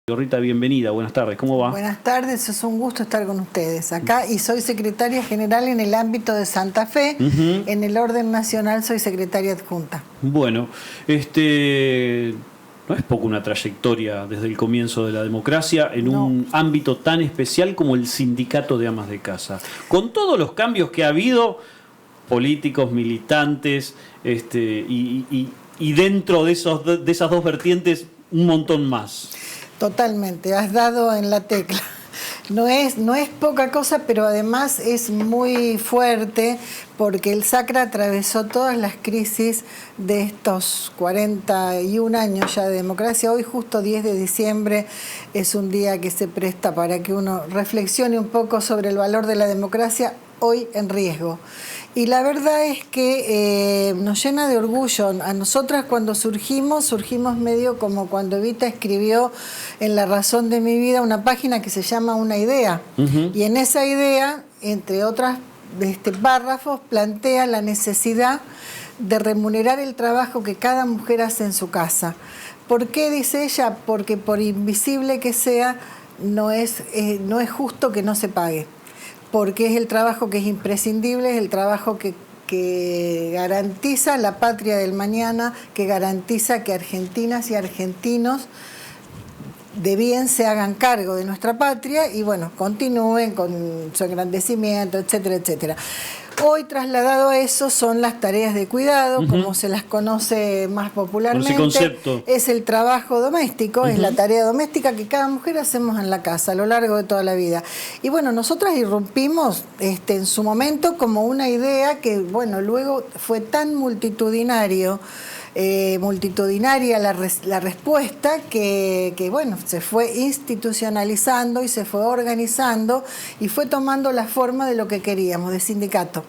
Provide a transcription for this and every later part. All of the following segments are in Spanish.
Rita, bienvenida, buenas tardes, ¿cómo va? Buenas tardes, es un gusto estar con ustedes acá y soy secretaria general en el ámbito de Santa Fe, en el orden nacional soy secretaria adjunta. Bueno, no es poco una trayectoria desde el comienzo de la democracia en un ámbito tan especial como el sindicato de amas de casa. Con todos los cambios que ha habido, políticos, militantes, y dentro de esas dos vertientes, un montón más. Totalmente, has dado en la tecla. No es poca cosa, pero además es muy fuerte porque el Sacra atravesó todas las crisis de estos 41 años ya de democracia. Hoy, justo 10 de diciembre, es un día que se presta para que uno reflexione un poco sobre el valor de la democracia hoy en riesgo. Y la verdad es que nos llena de orgullo. A nosotras cuando surgimos medio como cuando Evita escribió en La razón de mi vida una página que se llama Una idea. Y en esa idea, entre otras párrafos, plantea la necesidad de remunerar el trabajo que cada mujer hace en su casa. ¿Por qué, dice ella? Porque por invisible que sea, no es justo que no se pague. Porque es el trabajo que es imprescindible, es el trabajo que garantiza la patria del mañana, que garantiza que argentinas y argentinos de bien se hagan cargo de nuestra patria y bueno, continúen con su engrandecimiento, etcétera, etcétera. Hoy, trasladado a eso, son las tareas de cuidado, como se las conoce más popularmente. Ese concepto. Es el trabajo doméstico, es la tarea doméstica que cada mujer hacemos en la casa a lo largo de toda la vida. Y bueno, nosotras irrumpimos en su momento como una idea que, bueno, luego fue tan multitudinaria la respuesta que bueno, se fue institucionalizando y se fue organizando y fue tomando la forma de lo que queríamos, de sindicato.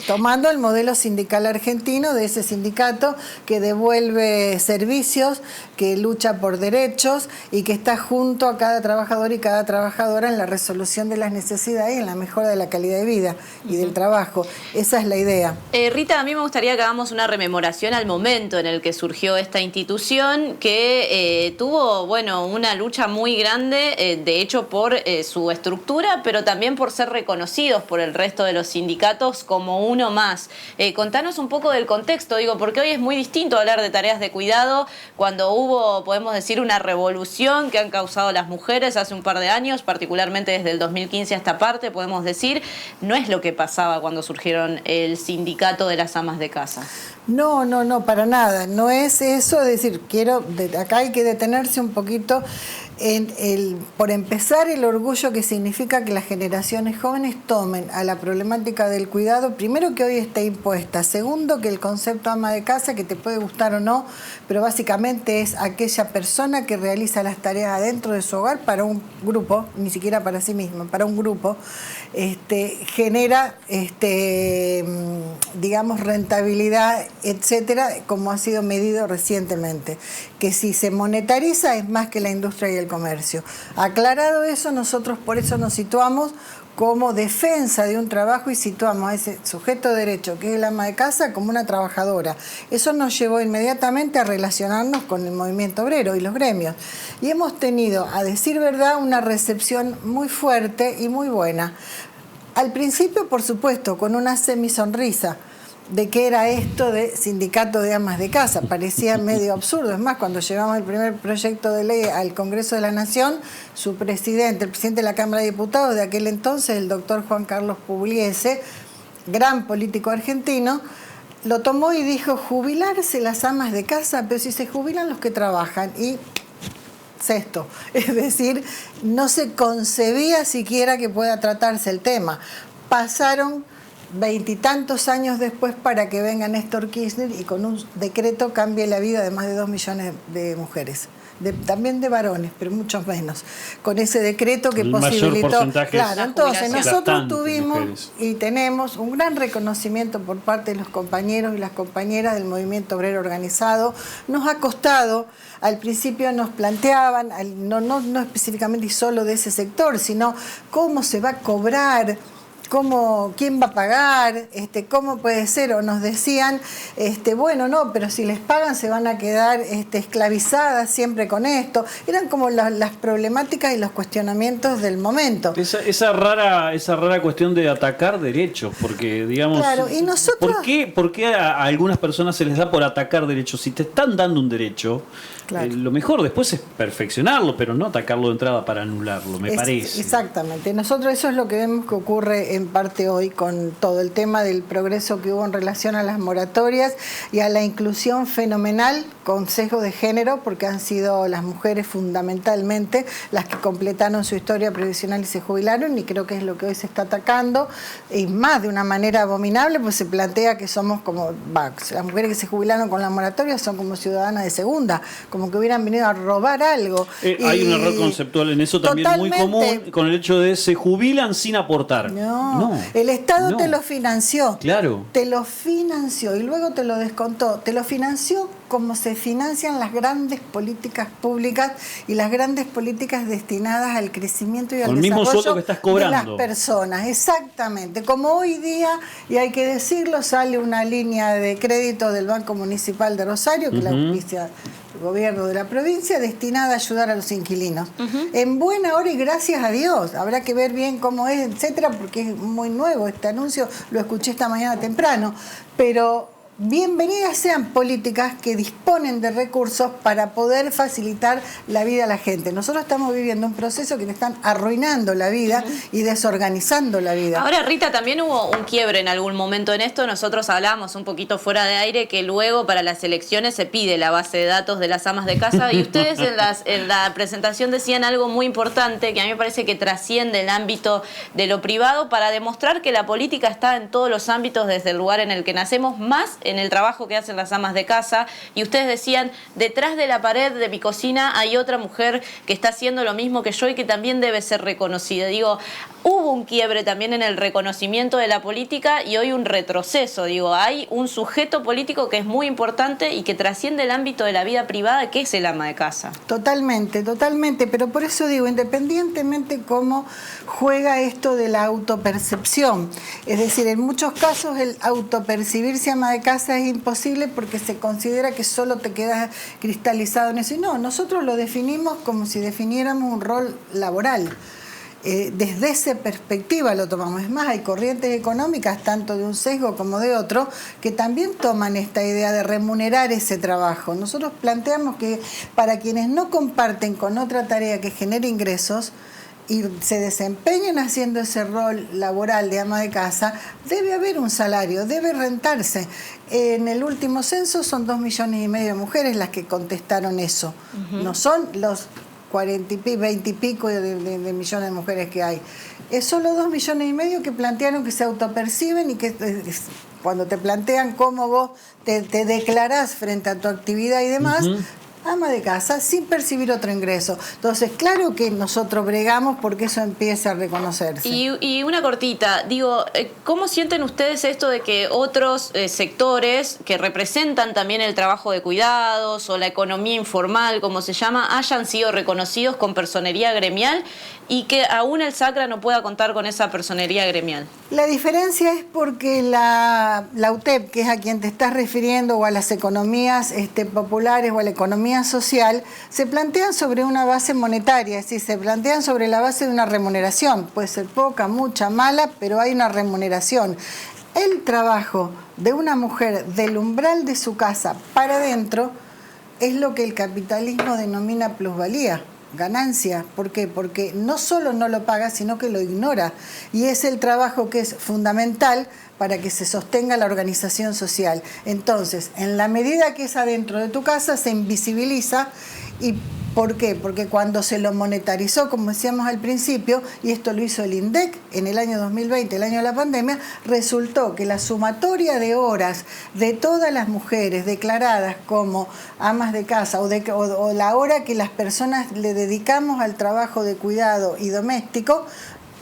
Tomando el modelo sindical argentino, de ese sindicato que devuelve servicios, que lucha por derechos y que está junto a cada trabajador y cada trabajadora en la resolución de las necesidades y en la mejora de la calidad de vida y del trabajo. Esa es la idea. Rita, a mí me gustaría que hagamos una rememoración al momento en el que surgió esta institución que tuvo, bueno, una lucha muy grande, de hecho por su estructura, pero también por ser reconocidos por el resto de los sindicatos como uno más. Contanos un poco del contexto, digo, porque hoy es muy distinto hablar de tareas de cuidado cuando hubo, podemos decir, una revolución que han causado las mujeres hace un par de años, particularmente desde el 2015 a esta parte, podemos decir, no es lo que pasaba cuando surgieron el sindicato de las amas de casa. No, para nada. No es eso de decir, acá hay que detenerse un poquito por empezar, el orgullo que significa que las generaciones jóvenes tomen a la problemática del cuidado, primero que hoy está impuesta, segundo que el concepto ama de casa, que te puede gustar o no, pero básicamente es aquella persona que realiza las tareas adentro de su hogar para un grupo, ni siquiera para sí misma, para un grupo, genera, digamos, rentabilidad, etcétera, como ha sido medido recientemente, que si se monetariza es más que la industria y el comercio. Aclarado eso, nosotros por eso nos situamos como defensa de un trabajo y situamos a ese sujeto de derecho, que es el ama de casa, como una trabajadora. Eso nos llevó inmediatamente a relacionarnos con el movimiento obrero y los gremios. Y hemos tenido, a decir verdad, una recepción muy fuerte y muy buena. Al principio, por supuesto, con una semisonrisa de qué era esto de sindicato de amas de casa. Parecía medio absurdo. Es más, cuando llevamos el primer proyecto de ley al Congreso de la Nación, el presidente de la Cámara de Diputados de aquel entonces, el doctor Juan Carlos Pugliese, gran político argentino, lo tomó y dijo, jubilarse las amas de casa, pero si se jubilan los que trabajan. Y sexto, es decir, no se concebía siquiera que pueda tratarse el tema. Pasaron 20 y tantos años después para que venga Néstor Kirchner y con un decreto cambie la vida de más de 2 millones de mujeres. También de varones, pero muchos menos. Con ese decreto que posibilitó. Claro, entonces nosotros tuvimos y tenemos un gran reconocimiento por parte de los compañeros y las compañeras del movimiento obrero organizado. Nos ha costado, al principio nos planteaban, no específicamente y solo de ese sector, sino cómo se va a cobrar ¿quién va a pagar? ¿Cómo puede ser? O nos decían, bueno, no, pero si les pagan se van a quedar esclavizadas siempre con esto. Eran como las problemáticas y los cuestionamientos del momento. Esa rara cuestión de atacar derechos, porque digamos, claro, y nosotros, ¿por qué a algunas personas se les da por atacar derechos? Si te están dando un derecho, claro, lo mejor después es perfeccionarlo, pero no atacarlo de entrada para anularlo, me parece. Exactamente. Nosotros eso es lo que vemos que ocurre en parte hoy con todo el tema del progreso que hubo en relación a las moratorias y a la inclusión fenomenal con sesgo de género, porque han sido las mujeres fundamentalmente las que completaron su historia previsional y se jubilaron, y creo que es lo que hoy se está atacando, y más de una manera abominable, pues se plantea que somos como, las mujeres que se jubilaron con la moratoria son como ciudadanas de segunda, como que hubieran venido a robar algo. Hay un error conceptual en eso también muy común, con el hecho de se jubilan sin aportar. No. El Estado te lo financió. Claro. Te lo financió y luego te lo descontó. Te lo financió como se financian las grandes políticas públicas y las grandes políticas destinadas al crecimiento y al desarrollo que estás cobrando de las personas. Exactamente. Como hoy día, y hay que decirlo, sale una línea de crédito del Banco Municipal de Rosario, que la auspicia el gobierno de la provincia, destinada a ayudar a los inquilinos. En buena hora y gracias a Dios. Habrá que ver bien cómo es, etcétera, porque es muy nuevo este anuncio, lo escuché esta mañana temprano, pero bienvenidas sean políticas que disponen de recursos para poder facilitar la vida a la gente. Nosotros estamos viviendo un proceso que le están arruinando la vida y desorganizando la vida. Ahora, Rita, también hubo un quiebre en algún momento en esto. Nosotros hablábamos un poquito fuera de aire que luego para las elecciones se pide la base de datos de las amas de casa y ustedes en la presentación decían algo muy importante que a mí me parece que trasciende el ámbito de lo privado para demostrar que la política está en todos los ámbitos desde el lugar en el que nacemos, más en el trabajo que hacen las amas de casa, y ustedes decían, detrás de la pared de mi cocina hay otra mujer que está haciendo lo mismo que yo y que también debe ser reconocida. Digo, hubo un quiebre también en el reconocimiento de la política y hoy un retroceso. Digo, hay un sujeto político que es muy importante y que trasciende el ámbito de la vida privada, que es el ama de casa. Totalmente, totalmente, pero por eso digo, independientemente cómo juega esto de la autopercepción, es decir, en muchos casos el autopercibirse ama de casa es imposible porque se considera que solo te quedas cristalizado en eso. Y no, nosotros lo definimos como si definiéramos un rol laboral. Desde esa perspectiva lo tomamos. Es más, hay corrientes económicas, tanto de un sesgo como de otro, que también toman esta idea de remunerar ese trabajo. Nosotros planteamos que para quienes no comparten con otra tarea que genere ingresos, y se desempeñan haciendo ese rol laboral de ama de casa, debe haber un salario, debe rentarse. En el último censo son 2,5 millones de mujeres las que contestaron eso. No son los 20 y pico de millones de mujeres que hay. Es solo 2,5 millones que plantearon que se autoperciben y que cuando te plantean cómo vos te declarás frente a tu actividad y demás, ama de casa sin percibir otro ingreso. Entonces, claro que nosotros bregamos porque eso empiece a reconocerse. Y una cortita, digo, ¿cómo sienten ustedes esto de que otros sectores que representan también el trabajo de cuidados o la economía informal, como se llama, hayan sido reconocidos con personería gremial y que aún el SACRA no pueda contar con esa personería gremial? La diferencia es porque la UTEP, que es a quien te estás refiriendo, o a las economías populares o a la economía social, se plantean sobre una base monetaria, es decir, se plantean sobre la base de una remuneración. Puede ser poca, mucha, mala, pero hay una remuneración. El trabajo de una mujer del umbral de su casa para adentro es lo que el capitalismo denomina plusvalía. Ganancia. ¿Por qué? Porque no solo no lo paga, sino que lo ignora. Y es el trabajo que es fundamental para que se sostenga la organización social. Entonces, en la medida que es adentro de tu casa, se invisibiliza. ¿Y por qué? Porque cuando se lo monetarizó, como decíamos al principio, y esto lo hizo el INDEC en el año 2020, el año de la pandemia, resultó que la sumatoria de horas de todas las mujeres declaradas como amas de casa o la hora que las personas le dedicamos al trabajo de cuidado y doméstico,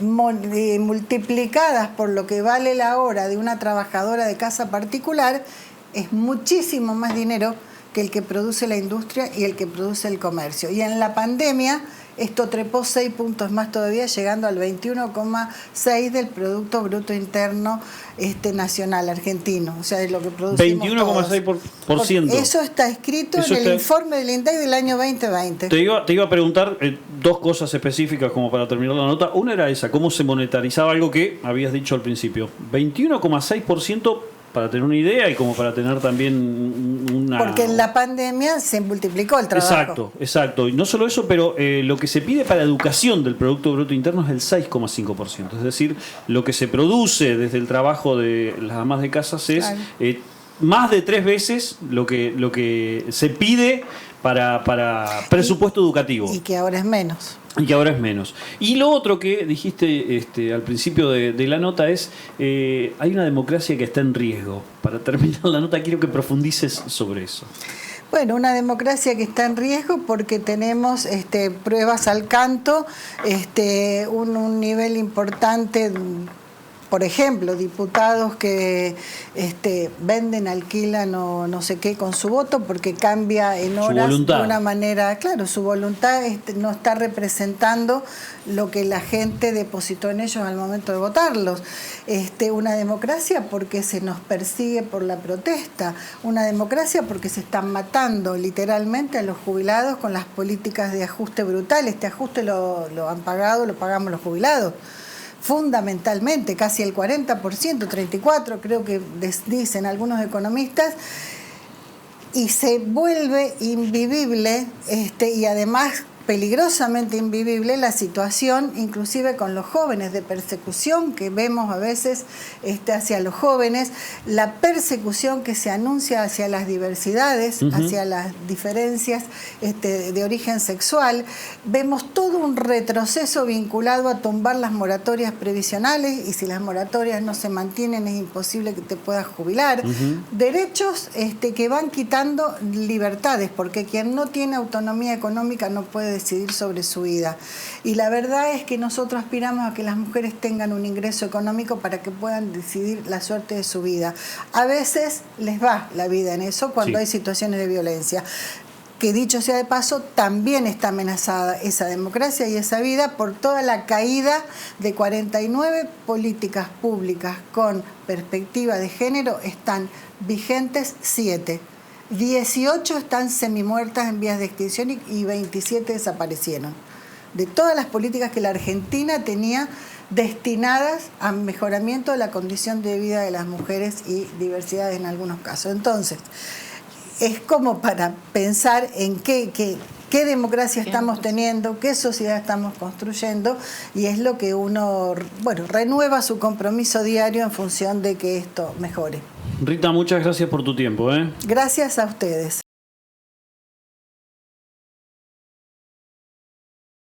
multiplicadas por lo que vale la hora de una trabajadora de casa particular, es muchísimo más dinero que el que produce la industria y el que produce el comercio. Y en la pandemia esto trepó 6 puntos más todavía, llegando al 21,6 del Producto Bruto Interno nacional argentino, o sea, de lo que producimos 21,6%. Eso está escrito en el informe del INDEC del año 2020. Te iba a preguntar dos cosas específicas como para terminar la nota. Una era esa, cómo se monetarizaba algo que habías dicho al principio. 21,6%, para tener una idea y como para tener también una... Porque en la pandemia se multiplicó el trabajo. Exacto. Y no solo eso, pero lo que se pide para educación del Producto Bruto Interno es el 6,5%. Es decir, lo que se produce desde el trabajo de las amas de casa es más de 3 veces lo que se pide para presupuesto educativo. Y que ahora es menos. Y lo otro que dijiste al principio de la nota es, hay una democracia que está en riesgo. Para terminar la nota quiero que profundices sobre eso. Bueno, una democracia que está en riesgo porque tenemos pruebas al canto, un nivel importante. Por ejemplo, diputados que venden, alquilan o no sé qué con su voto porque cambia en horas de una manera, claro, su voluntad no está representando lo que la gente depositó en ellos al momento de votarlos. Una democracia porque se nos persigue por la protesta, una democracia porque se están matando literalmente a los jubilados con las políticas de ajuste brutal. Este ajuste lo pagamos los jubilados. Fundamentalmente, casi el 40%, 34%, creo que dicen algunos economistas, y se vuelve invivible y además peligrosamente invivible la situación, inclusive con los jóvenes, de persecución que vemos a veces hacia los jóvenes, la persecución que se anuncia hacia las diversidades, hacia las diferencias de origen sexual. Vemos todo un retroceso vinculado a tumbar las moratorias previsionales, y si las moratorias no se mantienen es imposible que te puedas jubilar. Derechos que van quitando libertades, porque quien no tiene autonomía económica no puede decidir sobre su vida. Y la verdad es que nosotros aspiramos a que las mujeres tengan un ingreso económico para que puedan decidir la suerte de su vida. A veces les va la vida en eso cuando hay situaciones de violencia. Que dicho sea de paso, también está amenazada esa democracia y esa vida por toda la caída de 49 políticas públicas con perspectiva de género. Están vigentes 7. 18 están semimuertas en vías de extinción y 27 desaparecieron. De todas las políticas que la Argentina tenía destinadas a mejoramiento de la condición de vida de las mujeres y diversidad en algunos casos. Entonces, es como para pensar en qué democracia estamos teniendo, qué sociedad estamos construyendo, y es lo que uno, renueva su compromiso diario en función de que esto mejore. Rita, muchas gracias por tu tiempo. Gracias a ustedes.